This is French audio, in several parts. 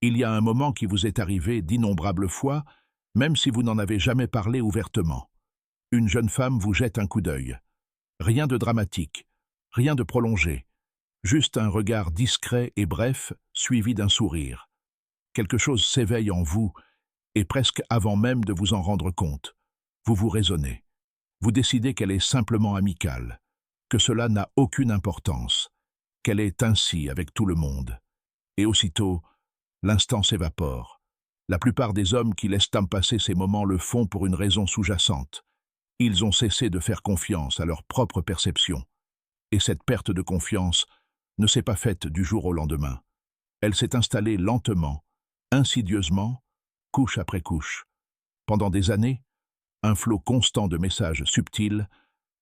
Il y a un moment qui vous est arrivé d'innombrables fois, même si vous n'en avez jamais parlé ouvertement. Une jeune femme vous jette un coup d'œil. Rien de dramatique, rien de prolongé, juste un regard discret et bref, suivi d'un sourire. Quelque chose s'éveille en vous, et presque avant même de vous en rendre compte, vous vous raisonnez. Vous décidez qu'elle est simplement amicale, que cela n'a aucune importance, qu'elle est ainsi avec tout le monde. Et aussitôt, l'instant s'évapore. La plupart des hommes qui laissent passer ces moments le font pour une raison sous-jacente. Ils ont cessé de faire confiance à leur propre perception. Et cette perte de confiance ne s'est pas faite du jour au lendemain. Elle s'est installée lentement, insidieusement, couche après couche. Pendant des années, un flot constant de messages subtils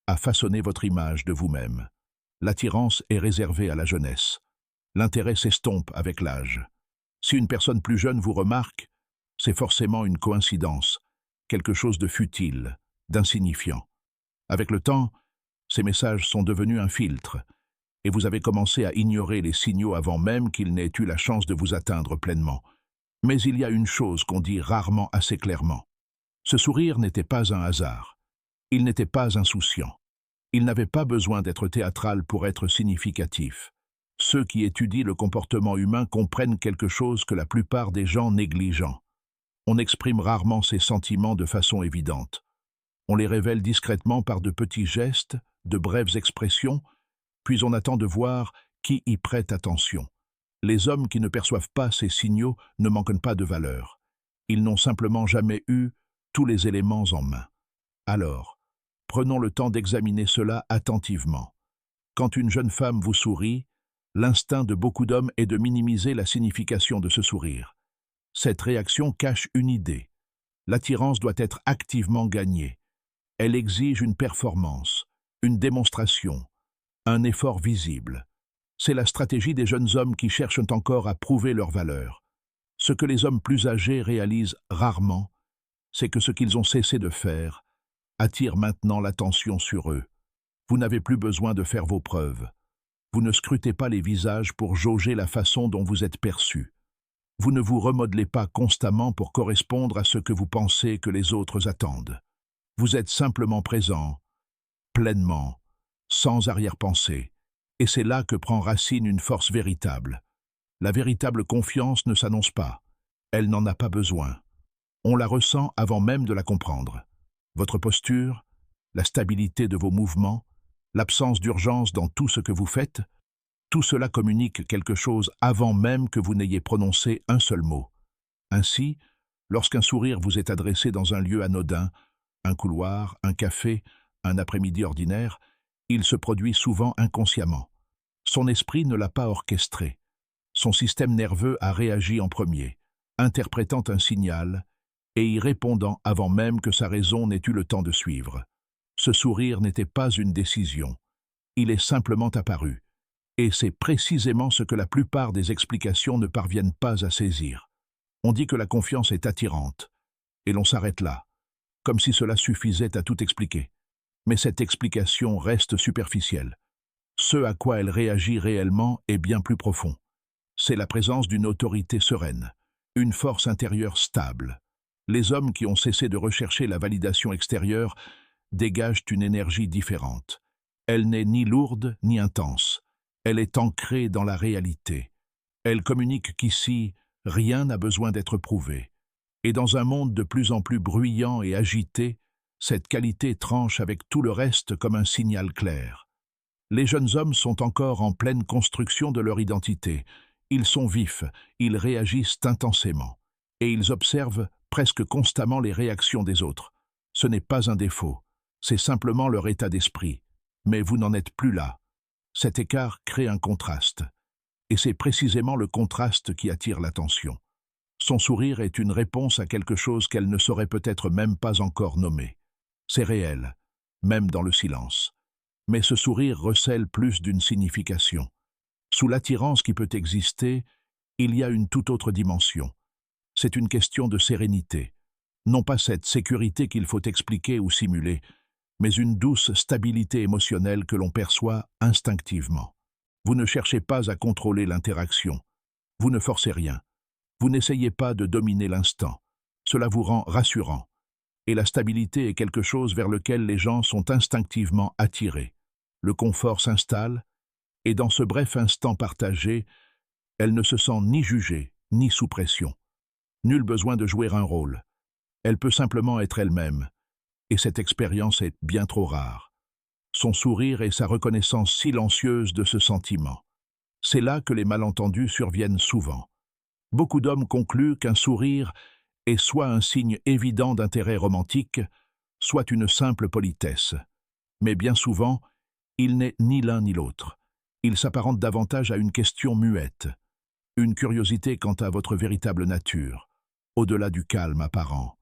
a façonné votre image de vous-même. L'attirance est réservée à la jeunesse. L'intérêt s'estompe avec l'âge. Si une personne plus jeune vous remarque, c'est forcément une coïncidence, quelque chose de futile, d'insignifiant. Avec le temps, ces messages sont devenus un filtre, et vous avez commencé à ignorer les signaux avant même qu'ils n'aient eu la chance de vous atteindre pleinement. Mais il y a une chose qu'on dit rarement assez clairement. Ce sourire n'était pas un hasard. Il n'était pas insouciant. Il n'avait pas besoin d'être théâtral pour être significatif. Ceux qui étudient le comportement humain comprennent quelque chose que la plupart des gens négligent. On exprime rarement ses sentiments de façon évidente. On les révèle discrètement par de petits gestes, de brèves expressions, puis on attend de voir qui y prête attention. Les hommes qui ne perçoivent pas ces signaux ne manquent pas de valeur. Ils n'ont simplement jamais eu tous les éléments en main. Alors, prenons le temps d'examiner cela attentivement. Quand une jeune femme vous sourit, l'instinct de beaucoup d'hommes est de minimiser la signification de ce sourire. Cette réaction cache une idée. L'attirance doit être activement gagnée. Elle exige une performance, une démonstration, un effort visible. C'est la stratégie des jeunes hommes qui cherchent encore à prouver leur valeur. Ce que les hommes plus âgés réalisent rarement, c'est que ce qu'ils ont cessé de faire attire maintenant l'attention sur eux. Vous n'avez plus besoin de faire vos preuves. Vous ne scrutez pas les visages pour jauger la façon dont vous êtes perçu. Vous ne vous remodelez pas constamment pour correspondre à ce que vous pensez que les autres attendent. Vous êtes simplement présent, pleinement, sans arrière-pensée. Et c'est là que prend racine une force véritable. La véritable confiance ne s'annonce pas. Elle n'en a pas besoin. On la ressent avant même de la comprendre. Votre posture, la stabilité de vos mouvements, l'absence d'urgence dans tout ce que vous faites, tout cela communique quelque chose avant même que vous n'ayez prononcé un seul mot. Ainsi, lorsqu'un sourire vous est adressé dans un lieu anodin, un couloir, un café, un après-midi ordinaire, il se produit souvent inconsciemment. Son esprit ne l'a pas orchestré. Son système nerveux a réagi en premier, interprétant un signal et y répondant avant même que sa raison n'ait eu le temps de suivre. Ce sourire n'était pas une décision. Il est simplement apparu. Et c'est précisément ce que la plupart des explications ne parviennent pas à saisir. On dit que la confiance est attirante, et l'on s'arrête là, comme si cela suffisait à tout expliquer. Mais cette explication reste superficielle. Ce à quoi elle réagit réellement est bien plus profond. C'est la présence d'une autorité sereine, une force intérieure stable. Les hommes qui ont cessé de rechercher la validation extérieure dégagent une énergie différente. Elle n'est ni lourde ni intense. Elle est ancrée dans la réalité. Elle communique qu'ici, rien n'a besoin d'être prouvé. Et dans un monde de plus en plus bruyant et agité, cette qualité tranche avec tout le reste comme un signal clair. Les jeunes hommes sont encore en pleine construction de leur identité. Ils sont vifs, ils réagissent intensément. Et ils observent presque constamment les réactions des autres. Ce n'est pas un défaut, c'est simplement leur état d'esprit. Mais vous n'en êtes plus là. Cet écart crée un contraste. Et c'est précisément le contraste qui attire l'attention. Son sourire est une réponse à quelque chose qu'elle ne saurait peut-être même pas encore nommer. C'est réel, même dans le silence. Mais ce sourire recèle plus d'une signification. Sous l'attirance qui peut exister, il y a une toute autre dimension. C'est une question de sérénité. Non pas cette sécurité qu'il faut expliquer ou simuler, mais une douce stabilité émotionnelle que l'on perçoit instinctivement. Vous ne cherchez pas à contrôler l'interaction. Vous ne forcez rien. Vous n'essayez pas de dominer l'instant. Cela vous rend rassurant. Et la stabilité est quelque chose vers lequel les gens sont instinctivement attirés. Le confort s'installe, et dans ce bref instant partagé, elle ne se sent ni jugée, ni sous pression. Nul besoin de jouer un rôle. Elle peut simplement être elle-même, et cette expérience est bien trop rare. Son sourire et sa reconnaissance silencieuse de ce sentiment. C'est là que les malentendus surviennent souvent. Beaucoup d'hommes concluent qu'un sourire est soit un signe évident d'intérêt romantique, soit une simple politesse. Mais bien souvent, il n'est ni l'un ni l'autre. Il s'apparente davantage à une question muette, une curiosité quant à votre véritable nature, au-delà du calme apparent.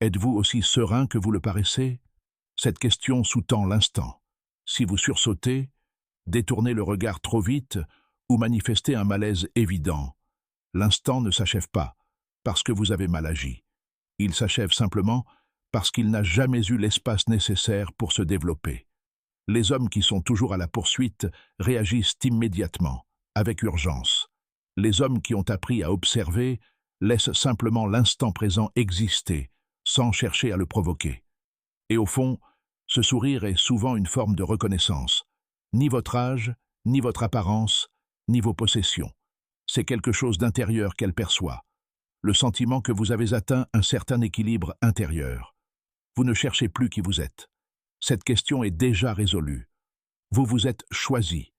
Êtes-vous aussi serein que vous le paraissez? Cette question sous-tend l'instant. Si vous sursautez, détournez le regard trop vite ou manifestez un malaise évident, l'instant ne s'achève pas parce que vous avez mal agi. Il s'achève simplement parce qu'il n'a jamais eu l'espace nécessaire pour se développer. Les hommes qui sont toujours à la poursuite réagissent immédiatement, avec urgence. Les hommes qui ont appris à observer laissent simplement l'instant présent exister, sans chercher à le provoquer. Et au fond, ce sourire est souvent une forme de reconnaissance. Ni votre âge, ni votre apparence, ni vos possessions. C'est quelque chose d'intérieur qu'elle perçoit. Le sentiment que vous avez atteint un certain équilibre intérieur. Vous ne cherchez plus qui vous êtes. Cette question est déjà résolue. Vous vous êtes choisi.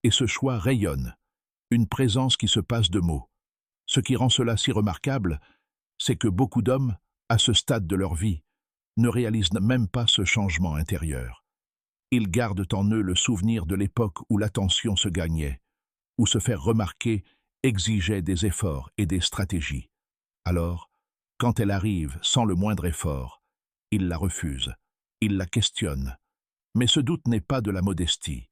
Et ce choix rayonne. Une présence qui se passe de mots. Ce qui rend cela si remarquable, c'est que beaucoup d'hommes, à ce stade de leur vie, ne réalisent même pas ce changement intérieur. Ils gardent en eux le souvenir de l'époque où l'attention se gagnait, où se faire remarquer exigeait des efforts et des stratégies. Alors, quand elle arrive sans le moindre effort, ils la refusent, ils la questionnent. Mais ce doute n'est pas de la modestie.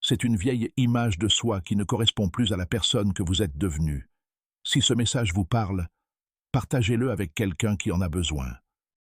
C'est une vieille image de soi qui ne correspond plus à la personne que vous êtes devenue. Si ce message vous parle, partagez-le avec quelqu'un qui en a besoin.